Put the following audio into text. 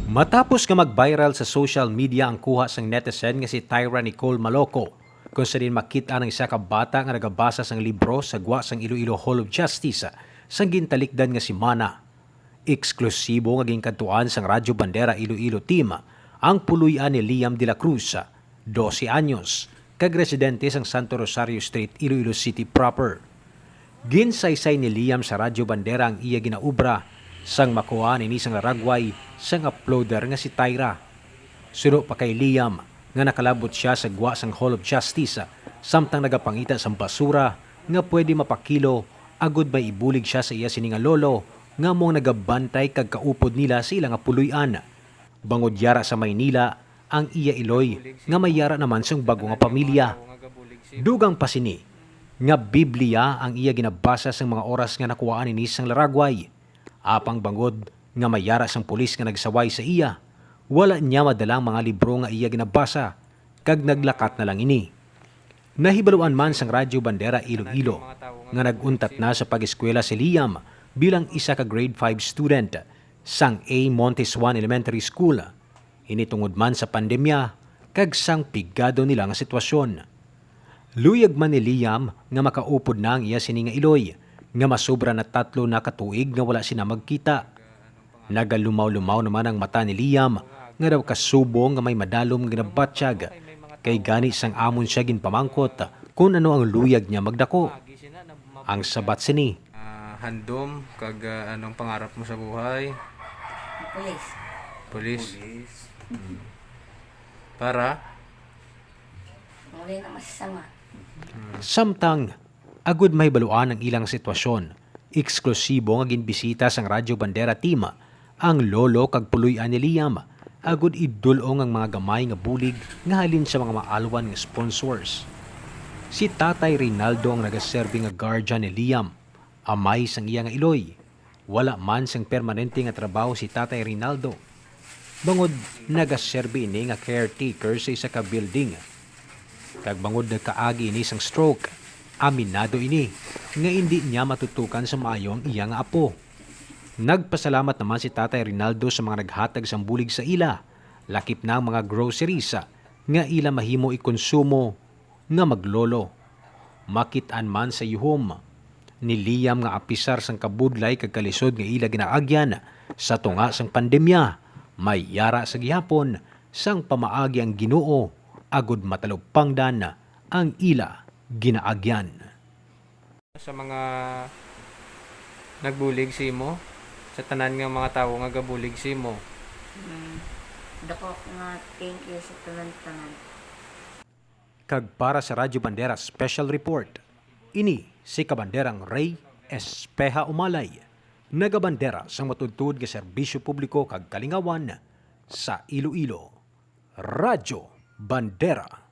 Matapos nga mag-viral sa social media ang kuha sang netizen nga si Tyra Nicole Maloco, kung sa din makita ng isa ka bata nga nagabasa sang libro sa gwa sang Iloilo Hall of Justice sang gintalikdan nga si Mana. Eksklusibo nga ginkantuan sang Radyo Bandera Iloilo team ang puluyan ni Liam de la Cruz, 12 anyos, kag residente sang Santo Rosario Street, Iloilo City proper. Ginsaysay ni Liam sa Radyo Bandera ang iya ginaubra sang makuha ni sang laragway sang uploader nga si Tyra. Suno pa kay Liam nga nakalabot siya sa gwa sang Hall of Justice samtang nagapangita sang basura nga pwede mapakilo agud may ibulig siya sa iya sini nga lolo nga mong nagabantay kag kaupod nila sa ilang puloy-an. Bangod yara sa Maynila ang iya iloy nga mayara naman sang bago nga pamilya. Dugang pa sini nga Biblia ang iya ginabasa sang mga oras nga nakuhaan ni sang laragway. Apang bangod nga mayara sang pulis nga nagsaway sa iya, wala niya madalang mga libro nga iya ginabasa, kag naglakat na lang ini. Nahibaluan man sang Radyo Bandera Iloilo nga naguntat na sa pag-eskwela si Liam bilang isa ka grade 5 student sang A. Montes 1 Elementary School. Initungod man sa pandemya, kag sang pigado nila nga sitwasyon. Luyag man ni Liam nga makaupod na ang iya sini nga iloy, nga masobra na 3 na katuig nga wala sina magkita. Nagalumaw-lumaw naman ang mata ni Liam nga daw kasubong nga may madalom nga nabatsyag, kay gani sang amon siya ginpamangkot kung ano ang luyag niya magdako. Ang sabat sini. Handom, kag anong pangarap mo sa buhay? Pulis. Para? Muli na masasama. Samtang agud may baluan ang ilang sitwasyon, eksklusibo nga ginbisita sang Radyo Bandera team ang lolo kag puloy-an ni Liam, agud idulong ang mga gamay nga bulig nga halin sa mga maalwan nga sponsors. Si Tatay Rinaldo ang nagaserbi nga guardian ni Liam, amay sang iya nga iloy. Wala man sang permanente nga trabaho si Tatay Rinaldo. Bangod nagaserbi ini nga caretaker sa isa ka building. Kag bangod nagkaagi ini sang stroke, aminado ini nga hindi niya matutukan sa maayo ang iya nga apo. Nagpasalamat naman si Tatay Rinaldo sa mga naghatag sang bulig sa ila, lakip na ang mga groceries nga ila mahimo ikonsumo nga maglolo. Makitaan man sa yuhom ni Liam nga apisar sang kabudlay kag kalisod nga ila ginaagyan sa tunga sang pandemya, may yara sa gihapon sang pamaagi ang Ginoo agud matalupangdan ang ila ginaagyan. Sa mga nagbulig si mo, sa tanan nga mga tao nga gabulig si mo. Dako nga thank you sa tanan-tanan. Kag para sa Radyo Bandera Special Report, ini si Kabanderang Ray Espeha Umalay, nagabandera sa matudtod nga serbisyo publiko kag kalingawan sa Iloilo. Radyo Bandera.